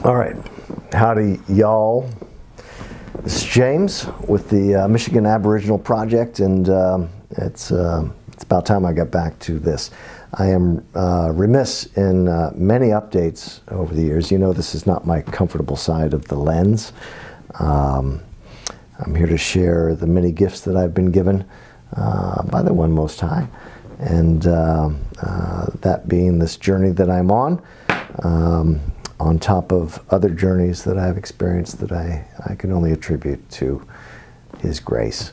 All right, howdy y'all. This is James with the Michigan Aboriginal Project, and it's about time I got back to this. I am remiss in many updates over the years. You know, this is not my comfortable side of the lens. I'm here to share the many gifts that I've been given by the One Most High, and that being this journey that I'm on top of other journeys that I've experienced that I can only attribute to His grace.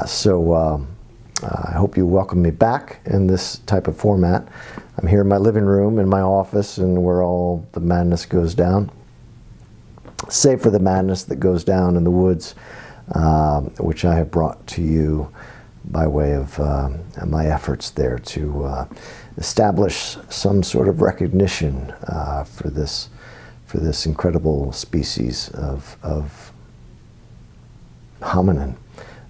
So I hope you welcome me back in this type of format. I'm here in my living room, in my office, and where all the madness goes down, save for the madness that goes down in the woods, which I have brought to you by way of my efforts there to establish some sort of recognition for this incredible species of hominin.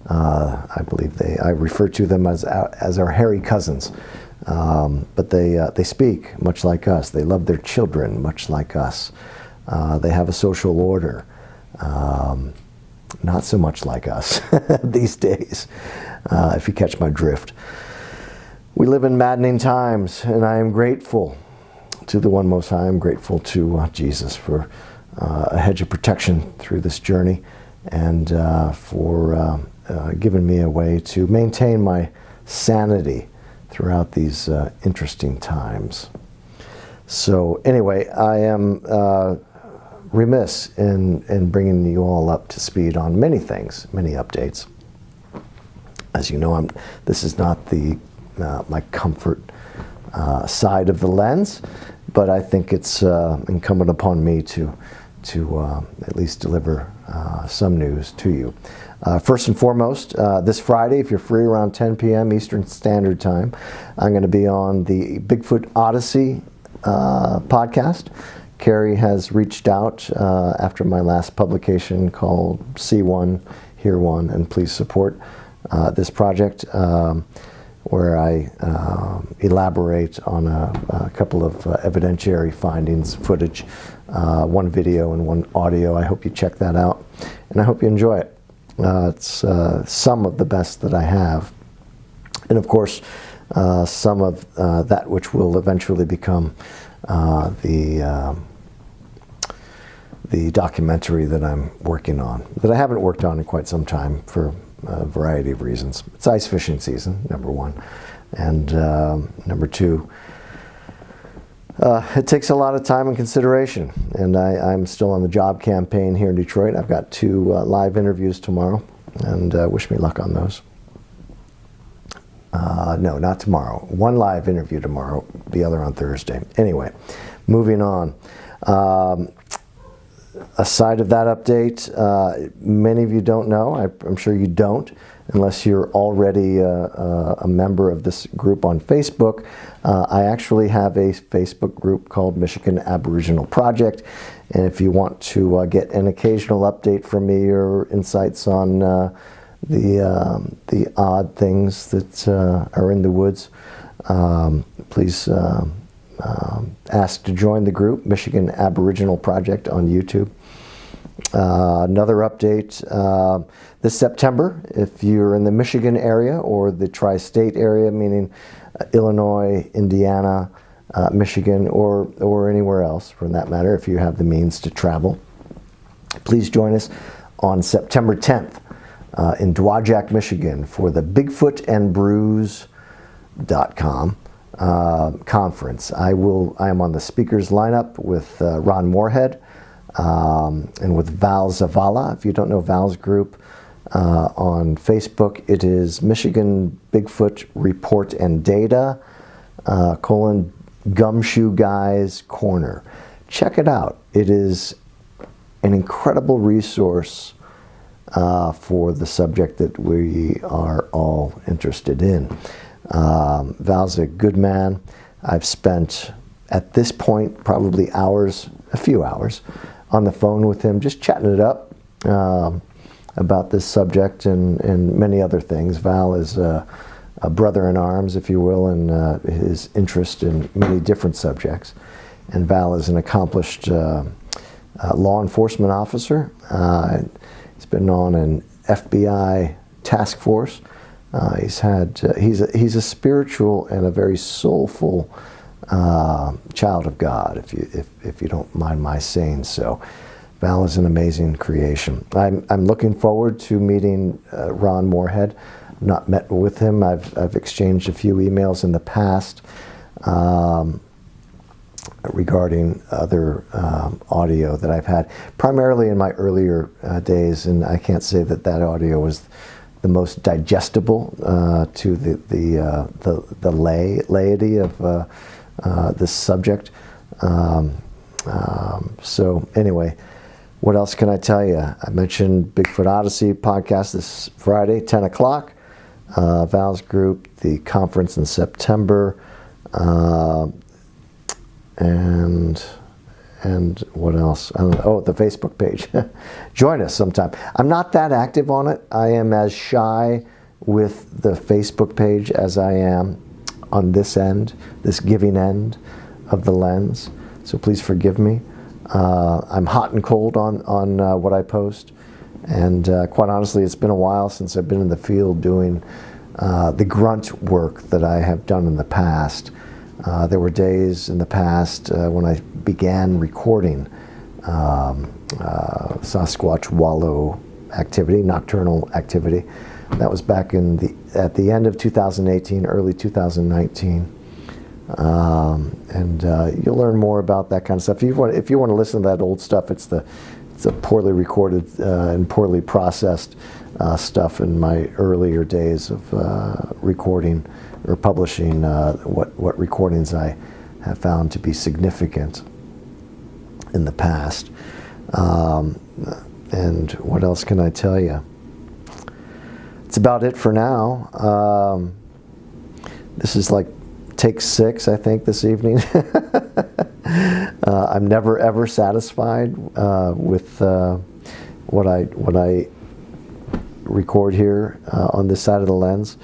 I believe I refer to them as our hairy cousins, but they speak much like us. They love their children much like us. They have a social order, not so much like us these days, if you catch my drift. We live in maddening times, and I am grateful to the One Most High. I'm grateful to Jesus for a hedge of protection through this journey, and for giving me a way to maintain my sanity throughout these interesting times. So anyway, I am remiss in bringing you all up to speed on many things, many updates. As you know, this is not my comfort side of the lens, but I think it's incumbent upon me to at least deliver some news to you. First and foremost, this Friday, if you're free around 10 p.m. Eastern Standard Time, I'm going to be on the Bigfoot Odyssey podcast. Carrie has reached out after my last publication called See One, Hear One, and Please Support this project, where I elaborate on a couple of evidentiary findings, footage, one video and one audio. I hope you check that out, and I hope you enjoy it. It's some of the best that I have, and of course some of that which will eventually become the documentary that I'm working on, that I haven't worked on in quite some time for a variety of reasons. It's ice fishing season, number one, and number two, it takes a lot of time and consideration, and I'm still on the job campaign here in Detroit. I've got 2 live interviews tomorrow, and wish me luck on those. No, not tomorrow. 1 live interview tomorrow, the other on Thursday. Anyway, moving on. Aside of that update, many of you don't know, I'm sure you don't, unless you're already a member of this group on Facebook. I actually have a Facebook group called Michigan Aboriginal Project, and if you want to get an occasional update from me or insights on the odd things that are in the woods, please ask to join the group, Michigan Aboriginal Project on YouTube. Another update, this September, if you're in the Michigan area or the tri-state area, meaning Illinois, Indiana, Michigan, or anywhere else for that matter, if you have the means to travel, please join us on September 10th in Dowagiac, Michigan for the BigfootandBrews.com conference. I am on the speakers lineup with Ron Moorhead and with Val Zavala. If you don't know Val's group on Facebook, it is Michigan Bigfoot Report and Data, Gumshoe Guys Corner. Check it out. It is an incredible resource for the subject that we are all interested in. Val's a good man. I've spent, at this point, probably hours, a few hours, on the phone with him, just chatting it up about this subject and many other things. Val is a brother in arms, if you will, in his interest in many different subjects. And Val is an accomplished law enforcement officer. He's been on an FBI task force. He's a spiritual and a very soulful child of God, if you don't mind my saying so. Val is an amazing creation. I'm looking forward to meeting Ron Moorhead. I've not met with him. I've exchanged a few emails in the past regarding other audio that I've had, primarily in my earlier days, and I can't say that audio was the most digestible to the laity of this subject. So anyway, what else can I tell you? I mentioned Bigfoot Odyssey podcast this Friday, 10 o'clock. Val's group, the conference in September, and what else? I don't know. Oh, the Facebook page. Join us sometime. I'm not that active on it. I am as shy with the Facebook page as I am on this end, this giving end of the lens. So please forgive me. I'm hot and cold on what I post. And quite honestly, it's been a while since I've been in the field doing the grunt work that I have done in the past. There were days in the past when I began recording Sasquatch wallow activity, nocturnal activity. That was back at the end of 2018, early 2019. And you'll learn more about that kind of stuff. If you want to listen to that old stuff, it's a poorly recorded and poorly processed stuff in my earlier days of recording or publishing what recordings I have found to be significant in the past. And what else can I tell you? It's about it for now. This is like take 6, I think, this evening. I'm never ever satisfied with what I record here on this side of the lens,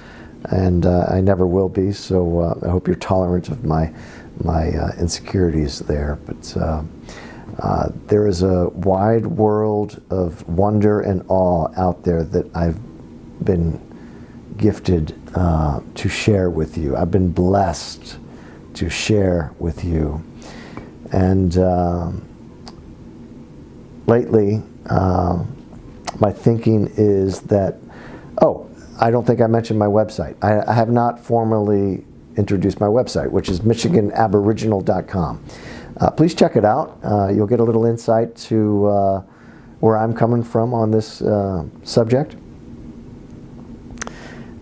and I never will be. So I hope you're tolerant of my insecurities there. But there is a wide world of wonder and awe out there that I've been gifted to share with you. I've been blessed to share with you. And lately, my thinking is that, I don't think I mentioned my website. I have not formally introduced my website, which is michiganaboriginal.com. Please check it out. You'll get a little insight to where I'm coming from on this subject.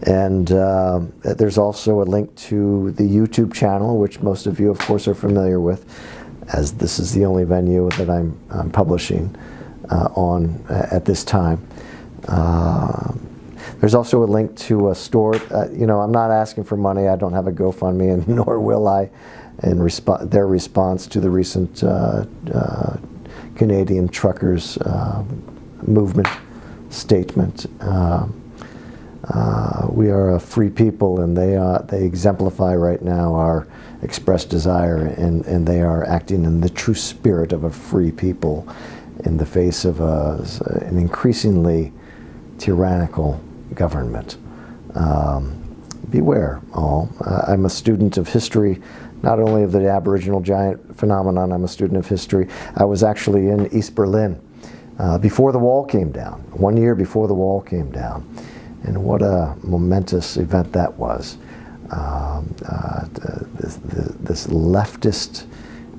And there's also a link to the YouTube channel, which most of you, of course, are familiar with, as this is the only venue that I'm publishing on at this time. There's also a link to a store. I'm not asking for money. I don't have a GoFundMe, and nor will I, in their response to the recent Canadian truckers movement statement. We are a free people, and they exemplify right now our expressed desire, and they are acting in the true spirit of a free people in the face of an increasingly tyrannical government. Beware, all. I'm a student of history, not only of the Aboriginal giant phenomenon. I'm a student of history. I was actually in East Berlin before the wall came down, 1 year before the wall came down. And what a momentous event that was. This leftist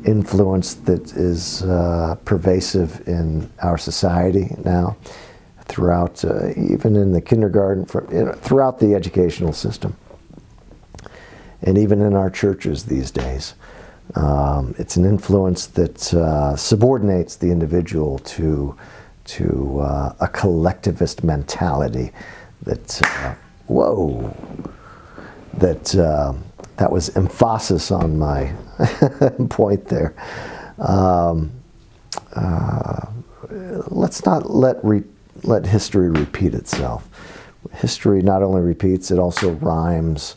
influence that is pervasive in our society now, throughout, even in the kindergarten, throughout the educational system, and even in our churches these days. It's an influence that subordinates the individual to a collectivist mentality. That was emphasis on my point there. Let's not let history repeat itself. History not only repeats, it also rhymes,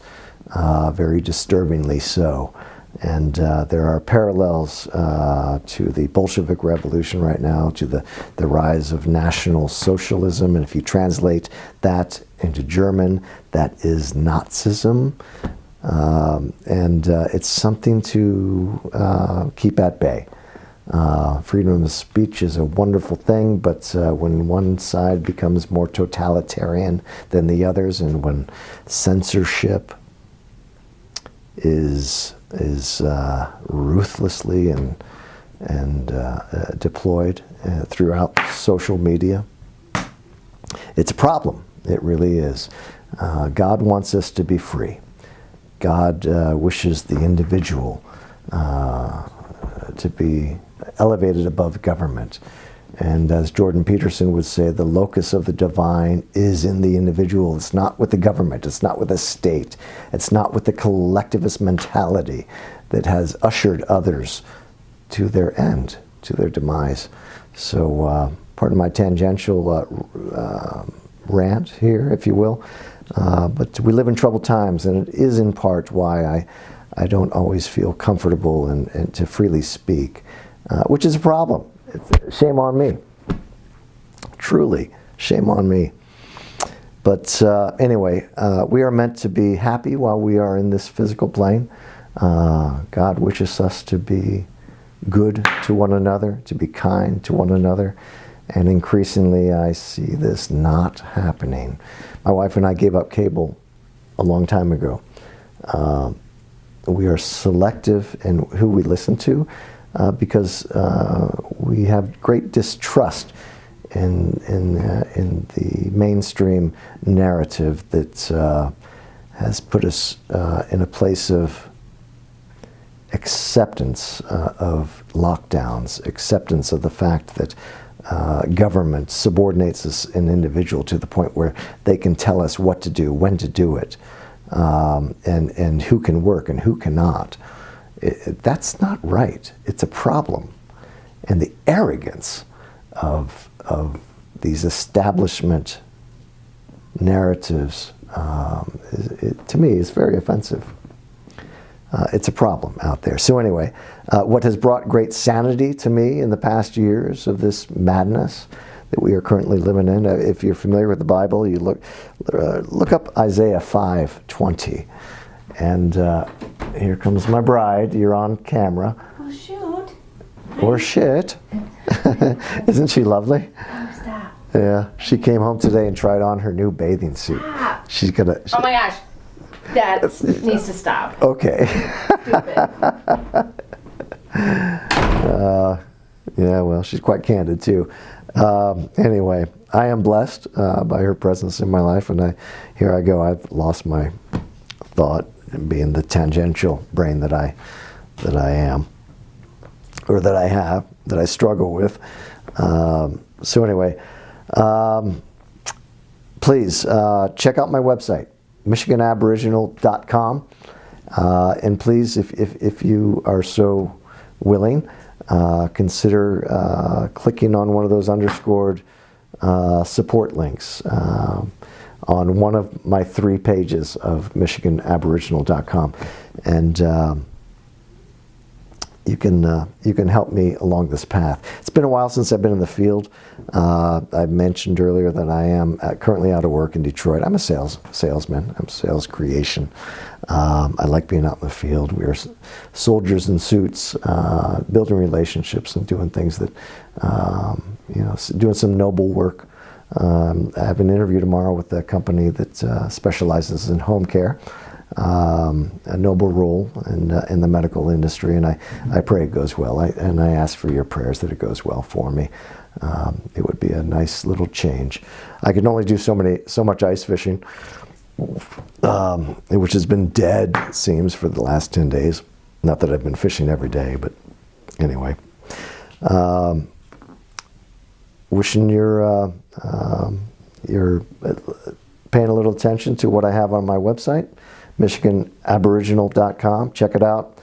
very disturbingly so. And there are parallels to the Bolshevik Revolution right now, to the rise of National Socialism. And if you translate that into German, that is Nazism. And it's something to keep at bay. Freedom of speech is a wonderful thing, but when one side becomes more totalitarian than the others, and when censorship is ruthlessly and deployed throughout social media, it's a problem. It really is. God wants us to be free. God wishes the individual to be elevated above government. And as Jordan Peterson would say, the locus of the divine is in the individual. It's not with the government. It's not with the state. It's not with the collectivist mentality that has ushered others to their end, to their demise. So part of my tangential rant here, if you will. But we live in troubled times, and it is in part why I don't always feel comfortable and to freely speak, which is a problem. Shame on me. Truly, shame on me. But anyway, we are meant to be happy while we are in this physical plane. God wishes us to be good to one another, to be kind to one another. And increasingly, I see this not happening. My wife and I gave up cable a long time ago. We are selective in who we listen to because we have great distrust in the mainstream narrative that has put us in a place of acceptance of lockdowns, acceptance of the fact that government subordinates us an individual to the point where they can tell us what to do, when to do it, and who can work and who cannot. That's not right. It's a problem. And the arrogance of these establishment narratives, to me, is very offensive. It's a problem out there. So anyway, what has brought great sanity to me in the past years of this madness that we are currently living in, if you're familiar with the Bible, you look up Isaiah 5:20. And here comes my bride. You're on camera. Oh, shoot. Or shit. Isn't she lovely? Oh, stop. Yeah. She came home today and tried on her new bathing suit. Stop. She's gonna. Oh my gosh. That needs to stop. Okay. Stupid. Yeah, well, she's quite candid too. Anyway, I am blessed by her presence in my life, and here I go. I've lost my thought, being the tangential brain that I am, or that I have, that I struggle with. So anyway, please check out my website, MichiganAboriginal.com, and please, if you are so willing, consider clicking on one of those underscored support links on one of my 3 pages of MichiganAboriginal.com, and you can help me along this path. It's been a while since I've been in the field. I mentioned earlier that I am currently out of work in Detroit. I'm a salesman. I'm sales creation. I like being out in the field. We are soldiers in suits, building relationships and doing things that, doing some noble work. I have an interview tomorrow with a company that specializes in home care. A noble role in the medical industry, and I pray it goes well. And I ask for your prayers that it goes well for me. It would be a nice little change. I can only do so much ice fishing, which has been dead, it seems, for the last 10 days. Not that I've been fishing every day, but anyway. Wishing you're paying a little attention to what I have on my website, MichiganAboriginal.com. Check it out.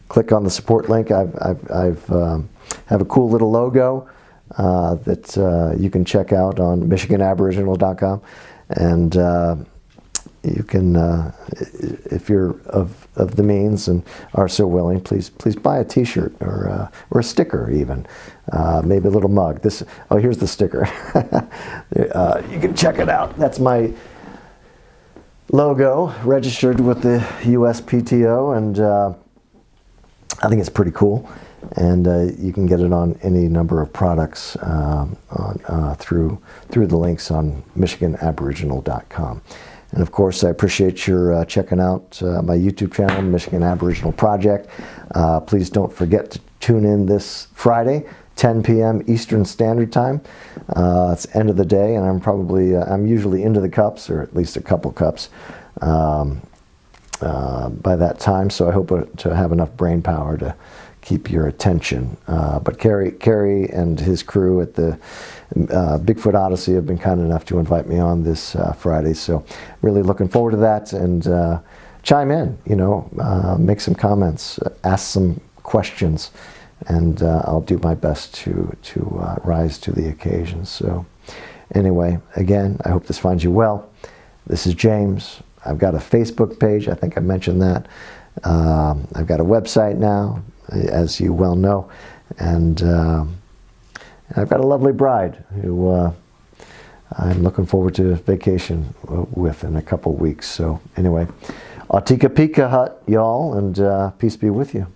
Click on the support link. I have a cool little logo that you can check out on MichiganAboriginal.com, and you can, if you're of of the means and are so willing, please buy a T-shirt or a sticker even, maybe a little mug. Here's the sticker. You can check it out. That's my logo registered with the USPTO, and I think it's pretty cool. And you can get it on any number of products through the links on MichiganAboriginal.com. And of course, I appreciate your checking out my YouTube channel, Michigan Aboriginal Project. Please don't forget to tune in this Friday, 10 p.m. Eastern Standard Time. It's the end of the day, and I'm usually into the cups, or at least a couple cups by that time. So I hope to have enough brain power to keep your attention. But Kerry and his crew at the Bigfoot Odyssey have been kind enough to invite me on this Friday. So really looking forward to that, and chime in, make some comments, ask some questions, and I'll do my best to rise to the occasion. So anyway, again, I hope this finds you well. This is James. I've got a Facebook page. I think I mentioned that. I've got a website now, as you well know, and I've got a lovely bride who I'm looking forward to vacation with in a couple weeks. So anyway, Aw-Teeka-Peeka-Hut, y'all, and peace be with you.